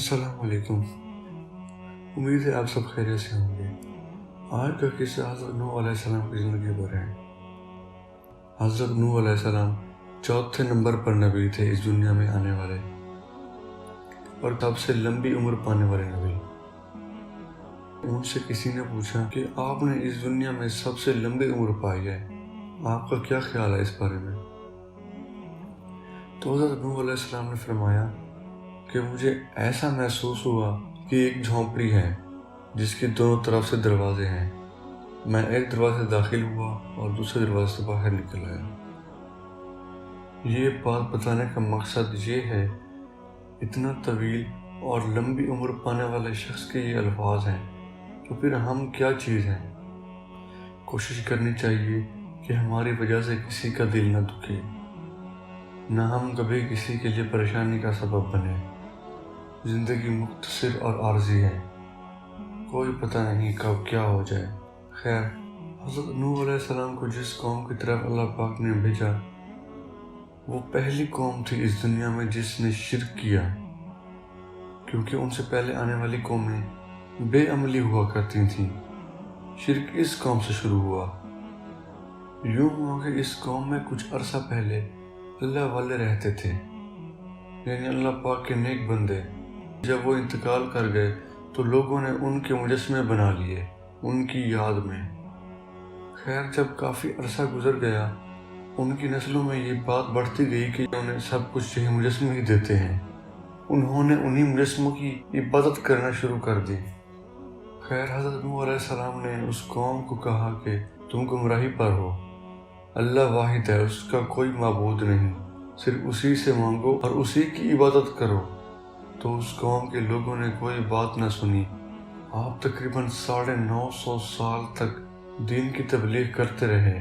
السلام علیکم۔ امید ہے آپ سب خیریت سے ہوں گے۔ آج کا قصہ حضرت نوح علیہ السلام کی زندگی پر ہے۔ حضرت نوح علیہ السلام چوتھے نمبر پر نبی تھے اس دنیا میں آنے والے، اور سب سے لمبی عمر پانے والے نبی۔ ان سے کسی نے پوچھا کہ آپ نے اس دنیا میں سب سے لمبی عمر پائی ہے، آپ کا کیا خیال ہے اس بارے میں؟ تو حضرت نوح علیہ السلام نے فرمایا کہ مجھے ایسا محسوس ہوا کہ ایک جھونپڑی ہے جس کی دونوں طرف سے دروازے ہیں۔ میں ایک دروازے سے داخل ہوا اور دوسرے دروازے سے باہر نکل آیا۔ یہ بات بتانے کا مقصد یہ ہے، اتنا طویل اور لمبی عمر پانے والے شخص کے یہ الفاظ ہیں، تو پھر ہم کیا چیز ہیں؟ کوشش کرنی چاہیے کہ ہماری وجہ سے کسی کا دل نہ دکھے، نہ ہم کبھی کسی کے لیے پریشانی کا سبب بنے۔ زندگی مختصر اور عارضی ہے، کوئی پتہ نہیں کب کیا ہو جائے۔ خیر، حضرت نوح علیہ السلام کو جس قوم کی طرف اللہ پاک نے بھیجا، وہ پہلی قوم تھی اس دنیا میں جس نے شرک کیا، کیونکہ ان سے پہلے آنے والی قومیں بے عملی ہوا کرتی تھیں۔ شرک اس قوم سے شروع ہوا۔ یوں ہوا کہ اس قوم میں کچھ عرصہ پہلے اللہ والے رہتے تھے، یعنی اللہ پاک کے نیک بندے۔ جب وہ انتقال کر گئے تو لوگوں نے ان کے مجسمے بنا لیے ان کی یاد میں۔ خیر، جب کافی عرصہ گزر گیا، ان کی نسلوں میں یہ بات بڑھتی گئی کہ انہیں سب کچھ یہی مجسمے ہی دیتے ہیں۔ انہوں نے انہی مجسموں کی عبادت کرنا شروع کر دی۔ خیر، حضرت نوح علیہ السلام نے اس قوم کو کہا کہ تم گمراہی پر ہو، اللہ واحد ہے، اس کا کوئی معبود نہیں، صرف اسی سے مانگو اور اسی کی عبادت کرو۔ تو اس قوم کے لوگوں نے کوئی بات نہ سنی۔ آپ تقریباً 950 سال تک دین کی تبلیغ کرتے رہے،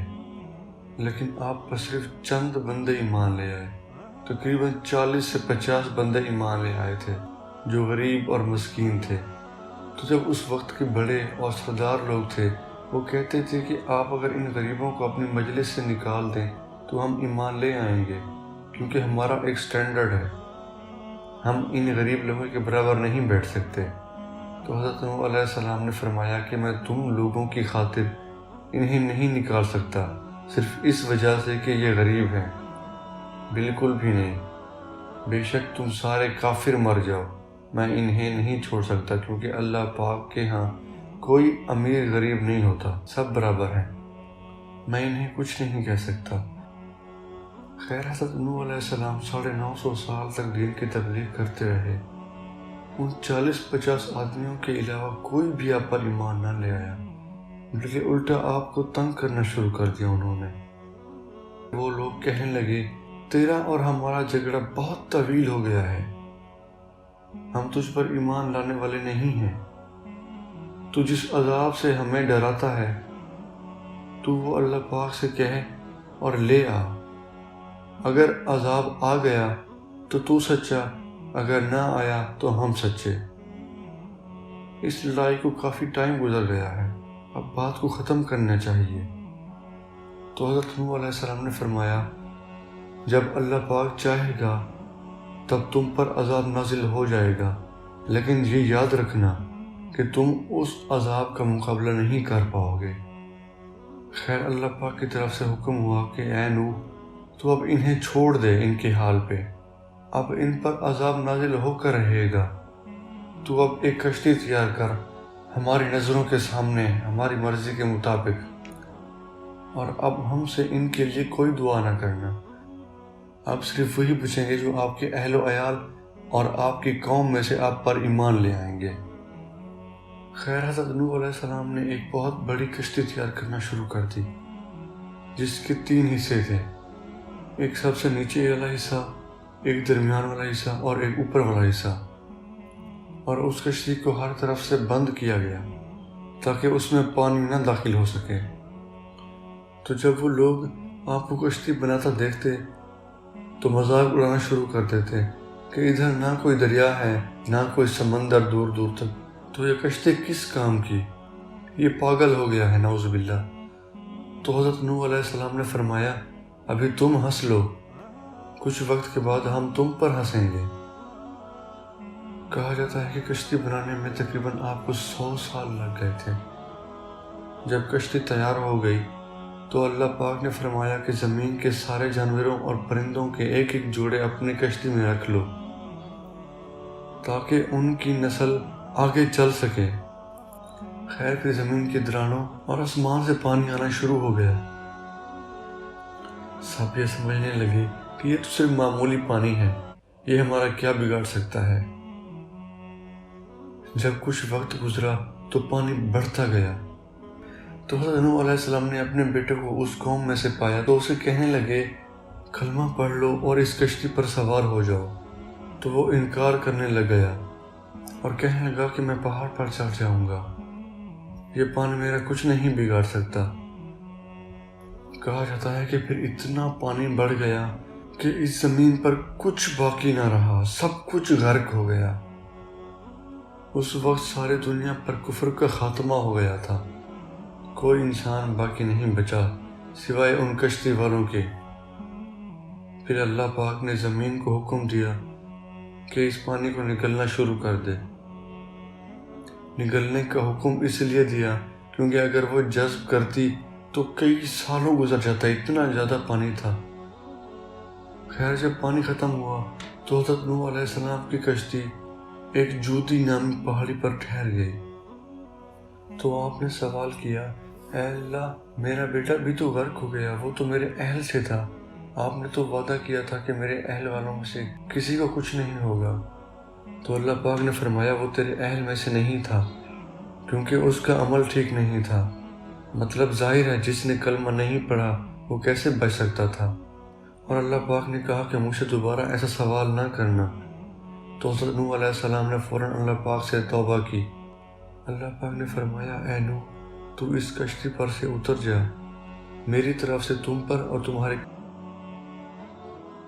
لیکن آپ پر صرف چند بندے ایمان لے آئے۔ تقریباً 40 سے 50 بندے ایمان لے آئے تھے جو غریب اور مسکین تھے۔ تو جب اس وقت کے بڑے اور سردار لوگ تھے، وہ کہتے تھے کہ آپ اگر ان غریبوں کو اپنی مجلس سے نکال دیں تو ہم ایمان لے آئیں گے، کیونکہ ہمارا ایک سٹینڈرڈ ہے، ہم ان غریب لوگوں کے برابر نہیں بیٹھ سکتے۔ تو حضرت نوح علیہ السلام نے فرمایا کہ میں تم لوگوں کی خاطر انہیں نہیں نکال سکتا، صرف اس وجہ سے کہ یہ غریب ہیں، بالکل بھی نہیں۔ بے شک تم سارے کافر مر جاؤ، میں انہیں نہیں چھوڑ سکتا، کیونکہ اللہ پاک کے ہاں کوئی امیر غریب نہیں ہوتا، سب برابر ہیں، میں انہیں کچھ نہیں کہہ سکتا۔ خیر، حضرت نوح علیہ السلام 950 سال تک دین کی تبلیغ کرتے رہے۔ ان 40-50 آدمیوں کے علاوہ کوئی بھی آپ پر ایمان نہ لے آیا، بلکہ الٹا آپ کو تنگ کرنا شروع کر دیا انہوں نے۔ وہ لوگ کہنے لگے، تیرا اور ہمارا جھگڑا بہت طویل ہو گیا ہے، ہم تجھ پر ایمان لانے والے نہیں ہیں۔ تو جس عذاب سے ہمیں ڈراتا ہے، تو وہ اللہ پاک سے کہے اور لے آ۔ اگر عذاب آ گیا تو تو سچا، اگر نہ آیا تو ہم سچے۔ اس لڑائی کو کافی ٹائم گزر گیا ہے، اب بات کو ختم کرنا چاہیے۔ تو حضرت نوح علیہ السلام نے فرمایا، جب اللہ پاک چاہے گا تب تم پر عذاب نازل ہو جائے گا، لیکن یہ یاد رکھنا کہ تم اس عذاب کا مقابلہ نہیں کر پاؤ گے۔ خیر، اللہ پاک کی طرف سے حکم ہوا کہ اے نوح، تو اب انہیں چھوڑ دے ان کے حال پہ، اب ان پر عذاب نازل ہو کر رہے گا، تو اب ایک کشتی تیار کر ہماری نظروں کے سامنے ہماری مرضی کے مطابق، اور اب ہم سے ان کے لیے کوئی دعا نہ کرنا، اب صرف وہی بچیں گے جو آپ کے اہل و عیال اور آپ کی قوم میں سے آپ پر ایمان لے آئیں گے۔ خیر، حضرت نوح علیہ السلام نے ایک بہت بڑی کشتی تیار کرنا شروع کر دی، جس کے 3 حصے تھے، ایک سب سے نیچے والا حصہ، ایک درمیان والا حصہ اور ایک اوپر والا حصہ، اور اس کشتی کو ہر طرف سے بند کیا گیا تاکہ اس میں پانی نہ داخل ہو سکے۔ تو جب وہ لوگ آپ کو کشتی بناتا دیکھتے تو مذاق اڑانا شروع کر دیتے کہ ادھر نہ کوئی دریا ہے، نہ کوئی سمندر دور دور تک، تو یہ کشتی کس کام کی، یہ پاگل ہو گیا ہے، نعوذ باللہ۔ تو حضرت نوح علیہ السلام نے فرمایا، ابھی تم ہنس لو، کچھ وقت کے بعد ہم تم پر ہنسیں گے۔ کہا جاتا ہے کہ کشتی بنانے میں تقریباً آپ کو 100 سال لگ گئے تھے۔ جب کشتی تیار ہو گئی تو اللہ پاک نے فرمایا کہ زمین کے سارے جانوروں اور پرندوں کے ایک ایک جوڑے اپنی کشتی میں رکھ لو تاکہ ان کی نسل آگے چل سکے۔ خیر کہ زمین کے درانوں اور آسمان سے پانی آنا شروع ہو گیا۔ سب یہ سمجھنے لگے کہ یہ تو صرف معمولی پانی ہے، یہ ہمارا کیا بگاڑ سکتا ہے۔ جب کچھ وقت گزرا تو پانی بڑھتا گیا تو حضرت نوح علیہ السلام نے اپنے بیٹے کو اس قوم میں سے پایا تو اسے کہنے لگے کلمہ پڑھ لو اور اس کشتی پر سوار ہو جاؤ۔ تو وہ انکار کرنے لگ گیا اور کہنے لگا کہ میں پہاڑ پر چڑھ جاؤں گا، یہ پانی میرا کچھ نہیں بگاڑ سکتا۔ کہا جاتا ہے کہ پھر اتنا پانی بڑھ گیا کہ اس زمین پر کچھ باقی نہ رہا، سب کچھ غرق ہو گیا۔ اس وقت ساری دنیا پر کفر کا خاتمہ ہو گیا تھا، کوئی انسان باقی نہیں بچا سوائے ان کشتی والوں کے۔ پھر اللہ پاک نے زمین کو حکم دیا کہ اس پانی کو نگلنا شروع کر دے۔ نگلنے کا حکم اس لیے دیا کیونکہ اگر وہ جذب کرتی تو کئی سالوں گزر جاتا، اتنا زیادہ پانی تھا۔ خیر جب پانی ختم ہوا تو حضرت نوح علیہ السلام کی کشتی ایک جودی نامی پہاڑی پر ٹھہر گئی۔ تو آپ نے سوال کیا، اے اللہ میرا بیٹا بھی تو غرق ہو گیا، وہ تو میرے اہل سے تھا، آپ نے تو وعدہ کیا تھا کہ میرے اہل والوں میں سے کسی کو کچھ نہیں ہوگا۔ تو اللہ پاک نے فرمایا وہ تیرے اہل میں سے نہیں تھا کیونکہ اس کا عمل ٹھیک نہیں تھا۔ مطلب ظاہر ہے جس نے کلمہ نہیں پڑھا وہ کیسے بچ سکتا تھا۔ اور اللہ پاک نے کہا کہ مجھ سے دوبارہ ایسا سوال نہ کرنا۔ تو حضرت نوح علیہ السلام نے فوراً اللہ پاک سے توبہ کی۔ اللہ پاک نے فرمایا اے نوح تو اس کشتی پر سے اتر جا، میری طرف سے تم پر اور تمہارے